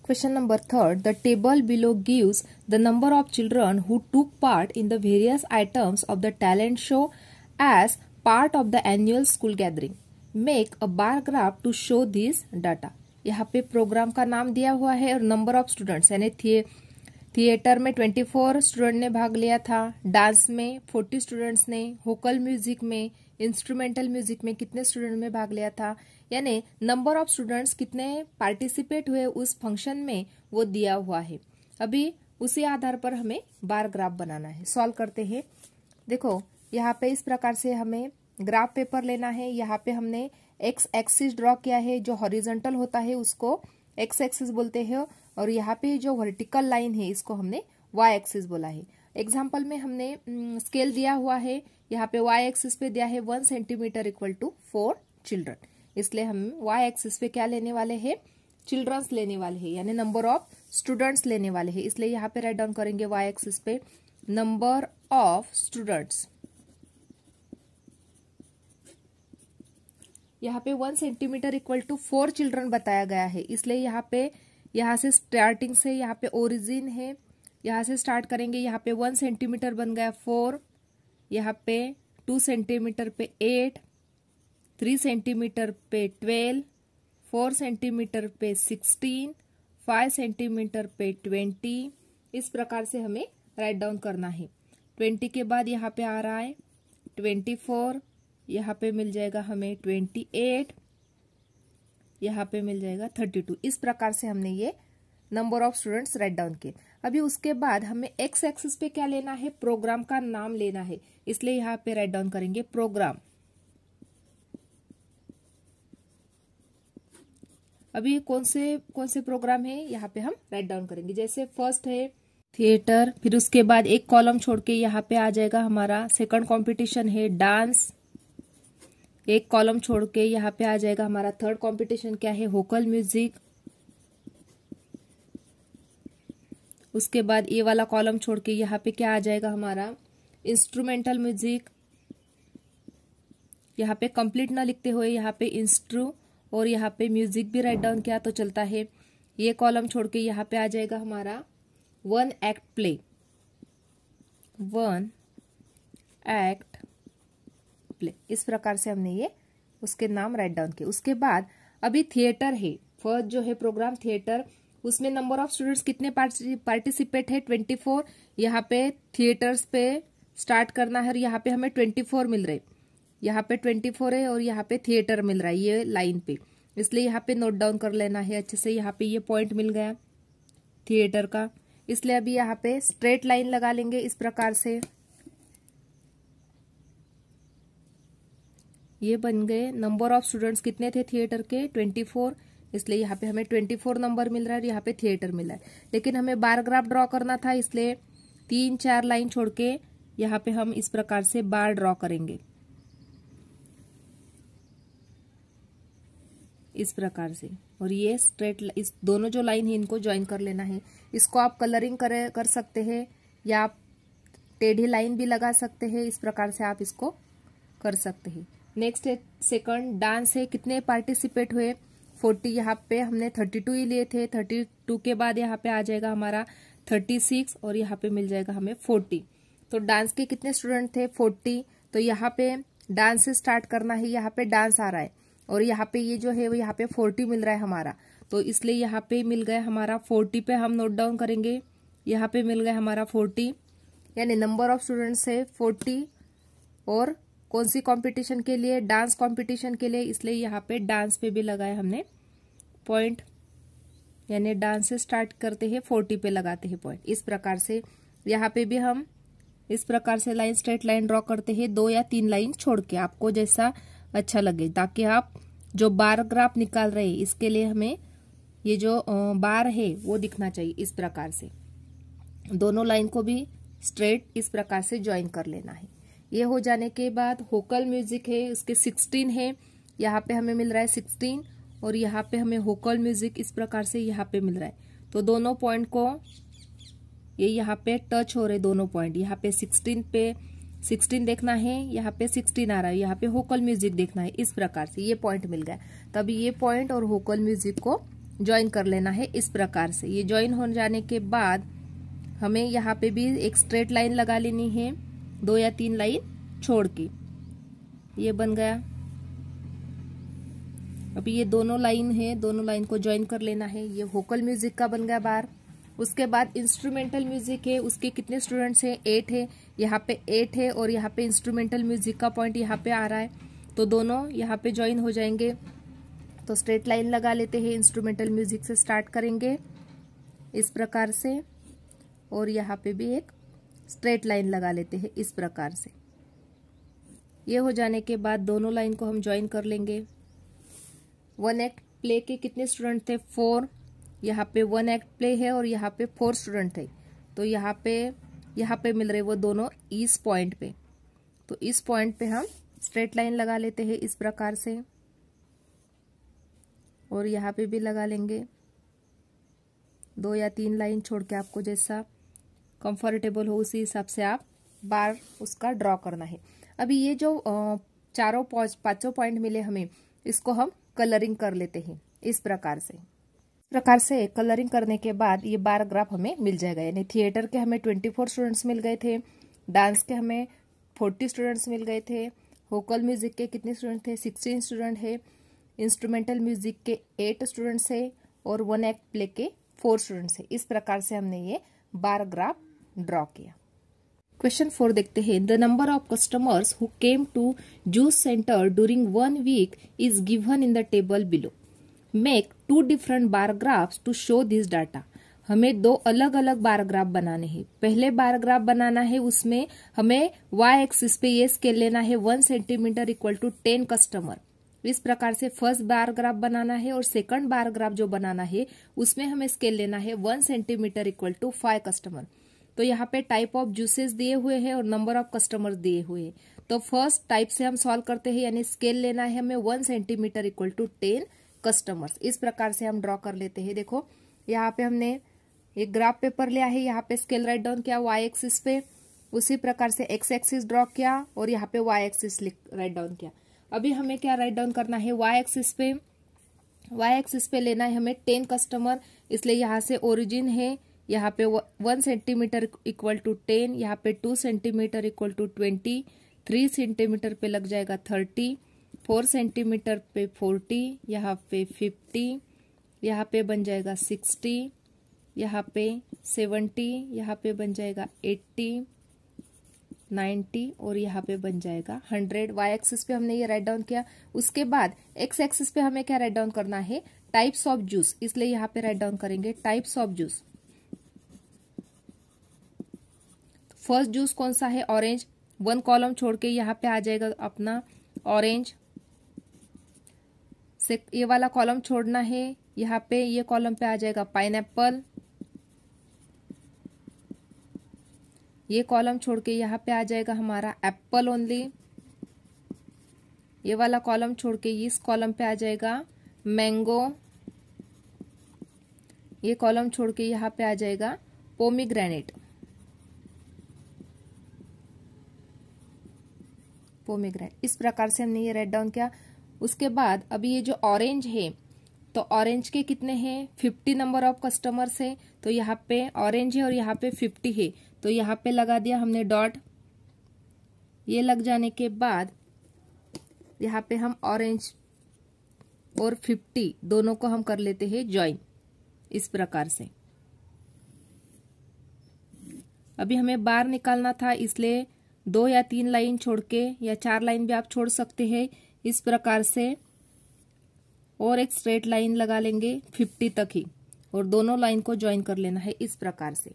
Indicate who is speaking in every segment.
Speaker 1: Question number 3. The table below gives the number of children who took part in the various items of the talent show as part of the annual school gathering. Make a bar graph to show this data. यहाँ पे programme का नाम दिया हुआ है और number of students यानी theatre में 24 स्टूडेंट ने भाग लिया था, डांस में 40 स्टूडेंट्स ने, वोकल म्यूजिक में, इंस्ट्रूमेंटल म्यूजिक में कितने स्टूडेंट ने भाग लिया था, यानी नंबर ऑफ स्टूडेंट्स कितने पार्टिसिपेट हुए उस फंक्शन में वो दिया हुआ है। अभी उसी आधार पर हमें बार ग्राफ बनाना है। सॉल्व करते हैं। देखो यहाँ पे इस प्रकार से हमें ग्राफ पेपर लेना है। यहाँ पे हमने एक्स एक्सिस ड्रॉ किया है, जो हॉरिजॉन्टल होता है उसको एक्स एक्सिस बोलते हैं और यहाँ पे जो वर्टिकल लाइन है इसको हमने वाई एक्सिस बोला है। एग्जाम्पल में हमने स्केल दिया हुआ है, यहाँ पे वाई एक्सिस पे दिया है 1 सेंटीमीटर इक्वल टू 4 चिल्ड्रन, इसलिए हम वाई एक्सिस पे क्या लेने वाले हैं, चिल्ड्रंस लेने वाले हैं, यानी नंबर ऑफ स्टूडेंट्स लेने वाले हैं। इसलिए यहाँ पे राइट डाउन करेंगे वाई एक्सिस पे नंबर ऑफ स्टूडेंट्स। यहाँ पे 1 सेंटीमीटर इक्वल टू 4 चिल्ड्रन बताया गया है, इसलिए यहाँ से स्टार्टिंग से यहाँ पे ओरिजिन है, यहाँ से स्टार्ट करेंगे। यहाँ पे 1 सेंटीमीटर बन गया 4, यहाँ पे 2 सेंटीमीटर पे 8, 3 सेंटीमीटर पे 12, 4 सेंटीमीटर पे 16, 5 सेंटीमीटर पे 20। इस प्रकार से हमें राइट डाउन करना है। 20 के बाद यहाँ पे आ रहा है 24, यहाँ पे मिल जाएगा हमें 28, यहाँ पे मिल जाएगा 32। इस प्रकार से हमने ये number of students write down किए। अभी उसके बाद हमें एक्स एक्सिस पे क्या लेना है, प्रोग्राम का नाम लेना है, इसलिए यहाँ पे राइट डाउन करेंगे प्रोग्राम। अभी कौन से प्रोग्राम है यहाँ पे हम राइट डाउन करेंगे। जैसे फर्स्ट है थिएटर, फिर उसके बाद एक कॉलम छोड़ के यहाँ पे आ जाएगा हमारा सेकंड कंपटीशन है डांस, एक कॉलम छोड़ के यहाँ पे आ जाएगा हमारा थर्ड कंपटीशन क्या है, वोकल म्यूजिक। उसके बाद ये वाला कॉलम छोड़ के यहाँ पे क्या आ जाएगा हमारा इंस्ट्रूमेंटल म्यूजिक। यहाँ पे कंप्लीट ना लिखते हुए यहाँ पे इंस्ट्रू और यहाँ पे म्यूजिक भी राइट डाउन किया तो चलता है। ये कॉलम छोड़ के यहाँ पे आ जाएगा हमारा 1 एक्ट प्ले, 1 एक्ट प्ले। इस प्रकार से हमने ये उसके नाम राइट डाउन किए। उसके बाद अभी थिएटर है, फर्स्ट जो है प्रोग्राम थिएटर, उसमें नंबर ऑफ स्टूडेंट्स कितने पार्टिसिपेट है 24। यहाँ पे थिएटर्स पे स्टार्ट करना है और यहाँ पे हमें 24 मिल रहे, यहाँ पे 24 है और यहाँ पे थिएटर मिल रहा है ये लाइन पे, इसलिए यहाँ पे नोट डाउन कर लेना है अच्छे से। यहाँ पे ये पॉइंट मिल गया थिएटर का, इसलिए अभी यहाँ पे स्ट्रेट लाइन लगा लेंगे इस प्रकार से। ये बन गए नंबर ऑफ स्टूडेंट्स कितने थे थिएटर के 24, इसलिए यहाँ पे हमें 24 नंबर मिल रहा है और यहाँ पे थिएटर मिल रहा है। लेकिन हमें बार ग्राफ ड्रॉ करना था, इसलिए 3-4 लाइन छोड़ के यहाँ पे हम इस प्रकार से बार ड्रॉ करेंगे इस प्रकार से, और ये स्ट्रेट इस दोनों जो लाइन है इनको ज्वाइन कर लेना है। इसको आप कलरिंग कर सकते हैं या आप टेढ़ी लाइन भी लगा सकते हैं, इस प्रकार से आप इसको कर सकते हैं। नेक्स्ट है सेकंड डांस है, कितने पार्टिसिपेट हुए 40, यहाँ पे हमने 32 ही लिए थे। 32 के बाद यहाँ पे आ जाएगा हमारा 36 और यहाँ पे मिल जाएगा हमें 40। तो डांस के कितने स्टूडेंट थे 40, तो यहाँ पे डांस से स्टार्ट करना है, यहाँ पे डांस आ रहा है और यहाँ पे ये जो है वो यहाँ पे 40 मिल रहा है हमारा, तो इसलिए यहाँ पे मिल गया हमारा 40 पे हम नोट डाउन करेंगे। यहाँ पे मिल गया हमारा 40, यानी नंबर ऑफ स्टूडेंट्स है 40 और कौन सी कंपटीशन के लिए, डांस कंपटीशन के लिए, इसलिए यहाँ पे डांस पे भी लगाया हमने पॉइंट, यानी डांस से स्टार्ट करते हैं 40 पे लगाते हैं पॉइंट। इस प्रकार से यहाँ पे भी हम इस प्रकार से लाइन स्ट्रेट लाइन ड्रॉ करते हैं, 2 या 3 लाइन छोड़ के, आपको जैसा अच्छा लगे, ताकि आप जो बार ग्राफ निकाल रहे हैं इसके लिए हमें ये जो बार है वो दिखना चाहिए। इस प्रकार से दोनों लाइन को भी स्ट्रेट इस प्रकार से ज्वाइन कर लेना है। ये हो जाने के बाद वोकल म्यूजिक है, उसके 16 है, यहाँ पे हमें मिल रहा है 16 और यहाँ पे हमें वोकल म्यूजिक इस प्रकार से यहाँ पे मिल रहा है। तो दोनों पॉइंट को ये यहाँ पे टच हो रहे दोनों पॉइंट, यहाँ पे 16 देखना है, यहाँ पे 16 आ रहा है, यहाँ पे वोकल म्यूजिक देखना है। इस प्रकार से ये पॉइंट मिल गया, तभी ये पॉइंट और वोकल म्यूजिक को ज्वाइन कर लेना है इस प्रकार से। ये ज्वाइन हो जाने के बाद हमें यहाँ पे भी एक स्ट्रेट लाइन लगा लेनी है, 2 या 3 लाइन छोड़ के। ये बन गया। अभी ये दोनों लाइन है, दोनों लाइन को ज्वाइन कर लेना है। ये वोकल म्यूजिक का बन गया बार। उसके बाद इंस्ट्रूमेंटल म्यूजिक है, उसके कितने स्टूडेंट्स हैं? 8 है। यहाँ पे 8 है और यहाँ पे इंस्ट्रूमेंटल म्यूजिक का पॉइंट यहाँ पे आ रहा है, तो दोनों यहाँ पे ज्वाइन हो जाएंगे। तो स्ट्रेट लाइन लगा लेते हैं, इंस्ट्रूमेंटल म्यूजिक से स्टार्ट करेंगे इस प्रकार से, और यहाँ पे भी एक स्ट्रेट लाइन लगा लेते हैं इस प्रकार से। ये हो जाने के बाद दोनों लाइन को हम ज्वाइन कर लेंगे। 1 एक्ट प्ले के कितने स्टूडेंट थे? 4। यहाँ पे 1 एक्ट प्ले है और यहाँ पे 4 स्टूडेंट थे, तो यहाँ पे मिल रहे वो दोनों इस पॉइंट पे। तो इस पॉइंट पे हम स्ट्रेट लाइन लगा लेते हैं इस प्रकार से, और यहाँ पे भी लगा लेंगे 2 या 3 लाइन छोड़ के। आपको जैसा कंफर्टेबल हो उसी हिसाब से आप बार उसका ड्रॉ करना है। अभी ये जो चारों 5 पॉइंट मिले हमें, इसको हम कलरिंग कर लेते हैं इस प्रकार से। कलरिंग करने के बाद ये बार ग्राफ हमें मिल जाएगा। यानी थिएटर के हमें 24 स्टूडेंट्स मिल गए थे, डांस के हमें 40 स्टूडेंट्स मिल गए थे, वोकल म्यूजिक के कितने स्टूडेंट थे? 16 स्टूडेंट है, इंस्ट्रूमेंटल म्यूजिक के 8 स्टूडेंट्स है, और 1 एक्ट प्ले के 4 स्टूडेंट्स है। इस प्रकार से हमने ये बार ग्राफ ड्रॉ किया। क्वेश्चन 4 देखते हैं। The number of customers who came to juice centre during 1 week is given in the table below. Make 2 different bar graphs to show this data. हमें 2 अलग अलग बार ग्राफ बनाने हैं। पहले bar graph बनाना है, उसमें हमें y एक्सिस पे ये स्केल लेना है 1 सेंटीमीटर इक्वल टू 10 कस्टमर। इस प्रकार से फर्स्ट बार ग्राफ बनाना है, और सेकंड बार ग्राफ जो बनाना है उसमें हमें स्केल लेना है 1 सेंटीमीटर इक्वल टू 5 कस्टमर। तो यहाँ पे टाइप ऑफ जूसेस दिए हुए हैं और नंबर ऑफ कस्टमर्स दिए हुए हैं। तो फर्स्ट टाइप से हम सॉल्व करते हैं, यानी स्केल लेना है हमें 1 सेंटीमीटर इक्वल टू 10 कस्टमर्स। इस प्रकार से हम ड्रॉ कर लेते हैं। देखो यहाँ पे हमने एक ग्राफ पेपर लिया है, यहाँ पे स्केल राइट डाउन किया y एक्सिस पे, उसी प्रकार से x एक्सिस ड्रॉ किया और यहाँ पे y एक्सिस राइट डाउन किया। अभी हमें क्या राइट डाउन करना है? y एक्सिस पे लेना है हमें 10 कस्टमर, इसलिए यहाँ से ओरिजिन है, यहाँ पे 1 सेंटीमीटर इक्वल टू 10, यहाँ पे 2 सेंटीमीटर इक्वल टू 20, 3 सेंटीमीटर पे लग जाएगा 30, 4 सेंटीमीटर पे 40, यहाँ पे 50, यहाँ पे बन जाएगा 60, यहाँ पे 70, यहाँ पे बन जाएगा 80, 90 और यहाँ पे बन जाएगा 100। y एक्सिस पे हमने ये राइट डाउन किया। उसके बाद x एक्सिस पे हमें क्या राइट डाउन करना है? टाइप्स ऑफ जूस, इसलिए यहाँ पे राइट डाउन करेंगे types of juice. First juice कौन सा है? ऑरेंज। 1 कॉलम छोड़ के यहाँ पे आ जाएगा अपना ऑरेंज। ये वाला कॉलम छोड़ना है, यहाँ पे ये कॉलम पे आ जाएगा पाइनएप्पल। ये कॉलम छोड़ के यहाँ पे आ जाएगा हमारा एप्पल ओनली। ये वाला कॉलम छोड़ के इस कॉलम पे आ जाएगा मैंगो। ये कॉलम छोड़ के यहाँ पे आ जाएगा पोमीग्रेनेट। इस प्रकार से हमने ये राइट डाउन किया। उसके बाद अभी ये जो ऑरेंज है, तो ऑरेंज के कितने हैं? 50 नंबर ऑफ कस्टमर्स है, तो यहाँ पे ऑरेंज है और यहाँ पे 50 है, तो यहाँ पे लगा दिया हमने डॉट। ये लग जाने के बाद यहाँ पे हम ऑरेंज और 50 दोनों को हम कर लेते हैं ज्वाइन इस प्रकार से। अभी हमें बार निकालना था, इसलिए 2 या 3 लाइन छोड़ के, या 4 लाइन भी आप छोड़ सकते हैं इस प्रकार से, और एक स्ट्रेट लाइन लगा लेंगे 50 तक ही, और दोनों लाइन को ज्वाइन कर लेना है इस प्रकार से।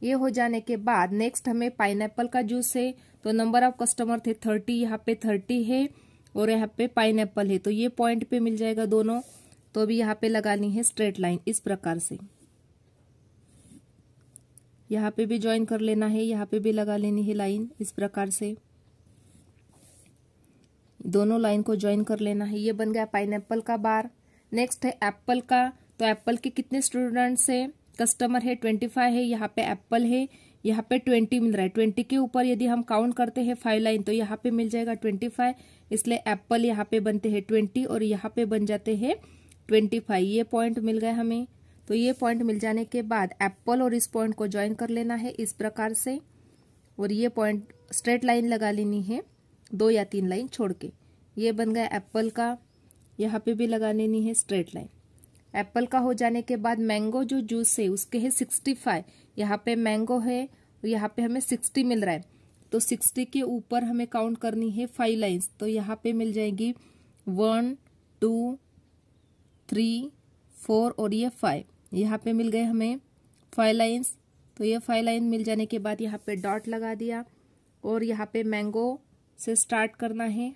Speaker 1: ये हो जाने के बाद नेक्स्ट हमें पाइनएप्पल का जूस है, तो नंबर ऑफ कस्टमर थे 30, यहाँ पे 30 है और यहाँ पे पाइनएप्पल है, तो ये पॉइंट पे मिल जाएगा दोनों। तो अभी यहाँ पे लगानी है स्ट्रेट लाइन इस प्रकार से। यहाँ पे भी ज्वाइन कर लेना है, यहाँ पे भी लगा लेनी है लाइन इस प्रकार से। दोनों लाइन को ज्वाइन कर लेना है। ये बन गया पाइनएप्पल का बार। नेक्स्ट है एप्पल का, तो एप्पल के कितने स्टूडेंट्स है? कस्टमर है 25 है, यहाँ पे एप्पल है, यहाँ पे 20 मिल रहा है। 20 के ऊपर यदि हम काउंट करते हैं 5 लाइन, तो यहाँ पे मिल जाएगा 25, इसलिए एप्पल यहाँ पे बनते हैं 20 और यहाँ पे बन जाते हैं 25 ये पॉइंट मिल गए हमें। तो ये पॉइंट मिल जाने के बाद एप्पल और इस पॉइंट को ज्वाइन कर लेना है इस प्रकार से, और ये पॉइंट स्ट्रेट लाइन लगा लेनी है 2 या 3 लाइन छोड़ के। ये बन गया एप्पल का, यहाँ पे भी लगा लेनी है स्ट्रेट लाइन। एप्पल का हो जाने के बाद मैंगो जो जूस है उसके है 65, यहाँ पे मैंगो है और यहाँ पे हमें 60 मिल रहा है। तो 60 के ऊपर हमें काउंट करनी है 5 लाइन्स। तो यहाँ पे मिल जाएगी 1 2 3 4 और ये 5, यहाँ पे मिल गए हमें 5 लाइन्स। तो ये 5 लाइन मिल जाने के बाद यहाँ पे डॉट लगा दिया और यहाँ पे मैंगो से स्टार्ट करना है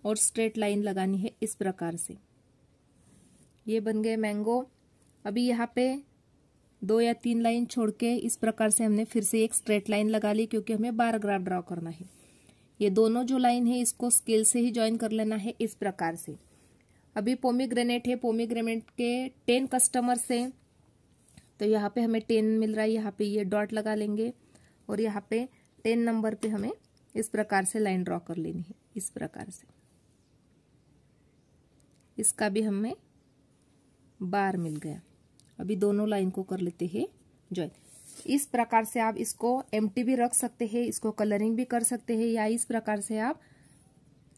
Speaker 1: और स्ट्रेट लाइन लगानी है इस प्रकार से। ये बन गए मैंगो। अभी यहाँ पे 2 या 3 लाइन छोड़ के इस प्रकार से हमने फिर से एक स्ट्रेट लाइन लगा ली, क्योंकि हमें बार ग्राफ ड्रॉ करना है। ये दोनों जो लाइन है इसको स्केल से ही ज्वाइन कर लेना है इस प्रकार से। अभी पोमीग्रेनेट है, पोमीग्रेनेट के 10 कस्टमर्स हैं, तो यहाँ पे हमें 10 मिल रहा है। यहाँ पे ये डॉट लगा लेंगे और यहाँ पे 10 नंबर पे हमें इस प्रकार से लाइन ड्रॉ कर लेनी है इस प्रकार से। इसका भी हमें बार मिल गया। अभी दोनों लाइन को कर लेते हैं ज्वाइन। इस प्रकार से आप इसको एम्प्टी भी रख सकते हैं, इसको कलरिंग भी कर सकते हैं, या इस प्रकार से आप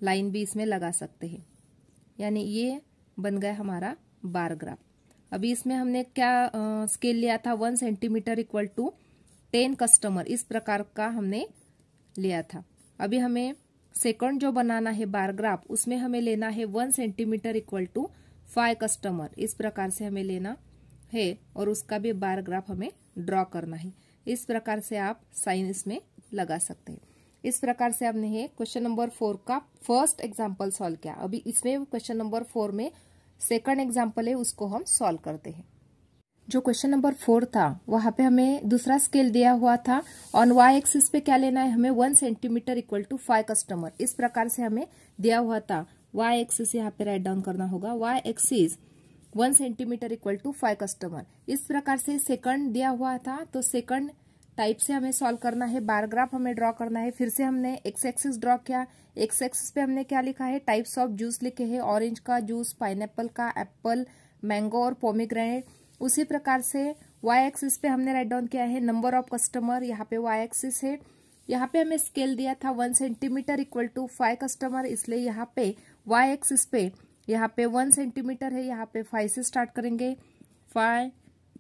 Speaker 1: लाइन भी इसमें लगा सकते हैं। यानी ये बन गया हमारा बार ग्राफ। अभी इसमें हमने क्या स्केल लिया था, 1 सेंटीमीटर इक्वल टू 10 कस्टमर, इस प्रकार का हमने लिया था। अभी हमें सेकंड जो बनाना है बार ग्राफ, उसमें हमें लेना है 1 सेंटीमीटर इक्वल टू 5 कस्टमर, इस प्रकार से हमें लेना है और उसका भी बार ग्राफ हमें ड्रॉ करना है। इस प्रकार से आप साइन इसमें लगा सकते हैं। इस प्रकार से हमने क्वेश्चन नंबर 4 का फर्स्ट एग्जाम्पल सॉल्व किया। अभी इसमें क्वेश्चन नंबर 4 में सेकंड एग्जाम्पल है, उसको हम सॉल्व करते हैं। जो क्वेश्चन नंबर 4 था वहां पे हमें दूसरा स्केल दिया हुआ था। ऑन वाई एक्सिस पे क्या लेना है हमें, 1 सेंटीमीटर इक्वल टू 5 कस्टमर, इस प्रकार से हमें दिया हुआ था। वाई एक्सिस यहाँ पे राइट डाउन करना होगा, Y axis 1 centimetre equal to 5 customer. इस प्रकार से सेकंड दिया हुआ था, तो सेकंड टाइप से हमें सॉल्व करना है, बार ग्राफ हमें ड्रॉ करना है। फिर से हमने एक्स एक्सिस ड्रॉ किया। एक्स एक्सिस पे हमने क्या लिखा है, टाइप्स ऑफ जूस लिखे हैं, ऑरेंज का जूस, पाइनएप्पल का, एप्पल, मैंगो और पोमीग्रेनेट। उसी प्रकार से वाई एक्सिस पे हमने राइट डाउन किया है नंबर ऑफ कस्टमर, यहाँ पे वाई एक्सिस है। यहाँ पे हमें स्केल दिया था 1 सेंटीमीटर इक्वल टू 5 कस्टमर, इसलिए यहाँ पे वाई एक्सिस पे यहाँ पे 1 सेंटीमीटर है, यहाँ पे 5 से स्टार्ट करेंगे। 5,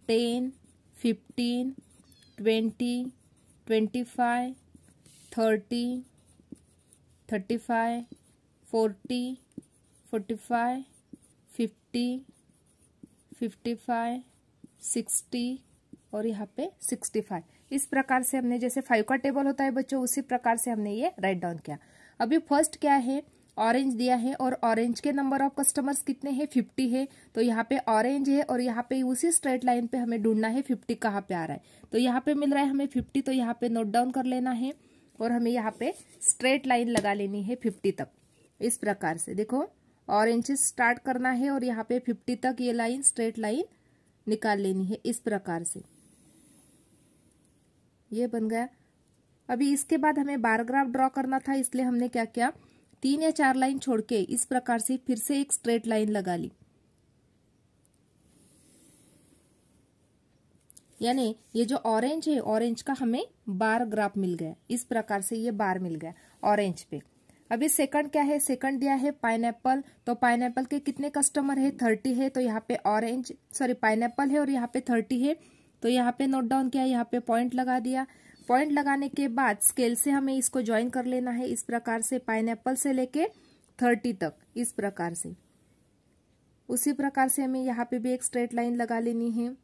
Speaker 1: 10, 15, 20, 25, 30, 35, 40, 45, 50, 55, 60 और यहाँ पे 65। इस प्रकार से हमने, जैसे 5 का टेबल होता है बच्चों, उसी प्रकार से हमने ये राइट डाउन किया। अभी फर्स्ट क्या है, ऑरेंज दिया है और ऑरेंज के नंबर ऑफ कस्टमर्स कितने हैं, 50 है। तो यहाँ पे ऑरेंज है और यहाँ पे उसी स्ट्रेट लाइन पे हमें ढूंढना है 50 कहाँ पे आ रहा है। तो यहाँ पे मिल रहा है हमें 50, तो यहाँ पे नोट डाउन कर लेना है और हमें यहाँ पे स्ट्रेट लाइन लगा लेनी है 50 तक। इस प्रकार से देखो, ऑरेंज से स्टार्ट करना है और यहाँ पे 50 तक ये लाइन स्ट्रेट लाइन निकाल लेनी है इस प्रकार से। ये बन गया। अभी इसके बाद हमें बार ग्राफ ड्रॉ करना था, इसलिए हमने क्या किया, 3 या 4 लाइन छोड़ के इस प्रकार से फिर से एक स्ट्रेट लाइन लगा ली। यानी ये जो ऑरेंज है, ऑरेंज का हमें बार ग्राफ मिल गया, इस प्रकार से ये बार मिल गया ऑरेंज पे। अभी सेकंड क्या है, सेकंड दिया है पाइनएप्पल, तो पाइनएप्पल के कितने कस्टमर है, 30 है। तो यहाँ पे पाइनएप्पल है और यहाँ पे 30 है, तो यहाँ पे नोट डाउन किया, यहाँ पे पॉइंट लगा दिया। पॉइंट लगाने के बाद स्केल से हमें इसको ज्वाइन कर लेना है इस प्रकार से, पाइनएप्पल से लेके 30 तक इस प्रकार से। उसी प्रकार से हमें यहाँ पे भी एक स्ट्रेट लाइन लगा लेनी है।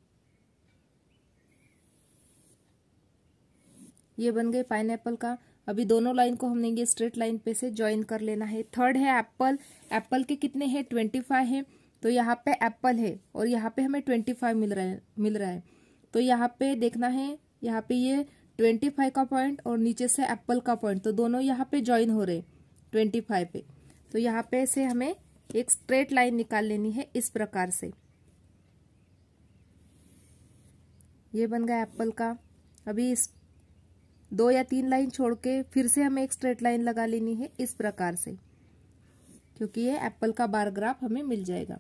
Speaker 1: ये बन गए पाइनएप्पल का। अभी दोनों लाइन को हमने ये स्ट्रेट लाइन पे से ज्वाइन कर लेना है। थर्ड है एप्पल, एप्पल के कितने हैं, 25 है। तो यहाँ पे एप्पल है और यहाँ पे हमें 25 मिल रहा है। तो यहाँ पे देखना है, यहाँ पे ये 25 का पॉइंट और नीचे से एप्पल का पॉइंट, तो दोनों यहाँ पे ज्वाइन हो रहे 25 पे। तो यहाँ पे से हमें एक स्ट्रेट लाइन निकाल लेनी है इस प्रकार से। ये बन गया एप्पल का। अभी इस 2 या 3 लाइन छोड़ के फिर से हमें एक स्ट्रेट लाइन लगा लेनी है इस प्रकार से, क्योंकि ये एप्पल का बार ग्राफ हमें मिल जाएगा।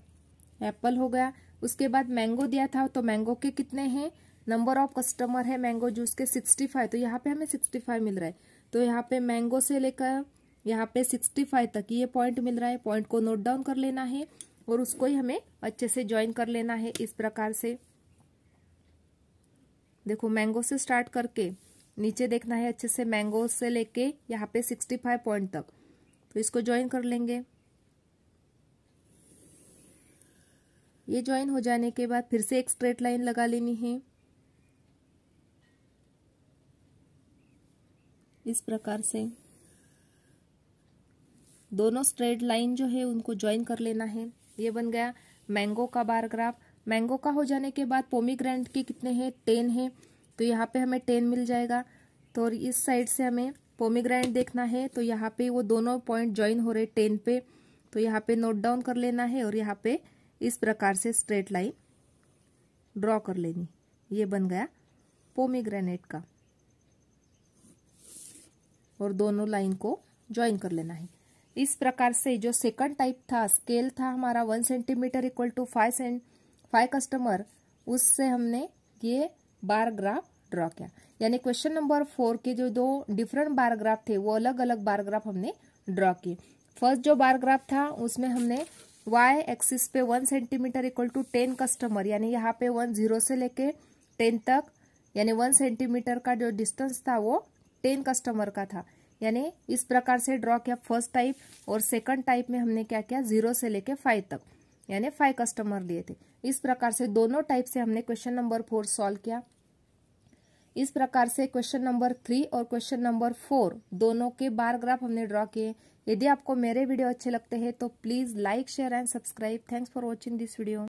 Speaker 1: एप्पल हो गया। उसके बाद मैंगो दिया था, तो मैंगो के कितने हैं, नंबर ऑफ कस्टमर है मैंगो जूस के 65, तो यहाँ पे हमें 65 मिल रहा है। तो यहाँ पे मैंगो से लेकर यहाँ पे 65 तक ये पॉइंट मिल रहा है। पॉइंट को नोट डाउन कर लेना है और उसको ही हमें अच्छे से ज्वाइन कर लेना है इस प्रकार से। देखो मैंगो से स्टार्ट करके नीचे देखना है अच्छे से, मैंगो से लेके यहाँ पे 65 पॉइंट तक, तो इसको ज्वाइन कर लेंगे। ये ज्वाइन हो जाने के बाद फिर से एक स्ट्रेट लाइन लगा लेनी है इस प्रकार से। दोनों स्ट्रेट लाइन जो है उनको ज्वाइन कर लेना है। ये बन गया मैंगो का बार ग्राफ। मैंगो का हो जाने के बाद पोमीग्रेनेट के कितने हैं, 10 है, तो यहाँ पे हमें 10 मिल जाएगा। तो इस साइड से हमें पोमीग्रेनेट देखना है, तो यहाँ पे वो दोनों पॉइंट ज्वाइन हो रहे 10 पे, तो यहाँ पे नोट डाउन कर लेना है और यहाँ पे इस प्रकार से स्ट्रेट लाइन ड्रॉ कर लेनी। ये बन गया पोमीग्रेनेट का, और दोनों लाइन को ज्वाइन कर लेना है। इस प्रकार से जो सेकंड टाइप था, स्केल था हमारा 1 सेंटीमीटर इक्वल टू 5 कस्टमर, उससे हमने ये बार ग्राफ ड्रॉ किया। यानी क्वेश्चन नंबर 4 के जो 2 डिफरेंट बार ग्राफ थे वो अलग अलग बार ग्राफ हमने ड्रॉ किए। फर्स्ट जो बार ग्राफ था उसमें हमने y एक्सिस पे 1 सेंटीमीटर इक्वल टू 10 कस्टमर, यानी यहाँ पे 0 से लेके 10 तक, यानी 1 सेंटीमीटर का जो डिस्टेंस था वो 10 कस्टमर का था। यानी इस प्रकार से ड्रॉ किया फर्स्ट टाइप। और सेकंड टाइप में हमने क्या किया, 0 से लेके 5 तक, यानी 5 कस्टमर लिए थे। इस प्रकार से दोनों टाइप से हमने क्वेश्चन नंबर 4 सॉल्व किया। इस प्रकार से क्वेश्चन नंबर 3 और क्वेश्चन नंबर 4 दोनों के बार ग्राफ हमने ड्रॉ किए। यदि आपको मेरे वीडियो अच्छे लगते हैं तो please like, share and subscribe. Thanks for watching this video.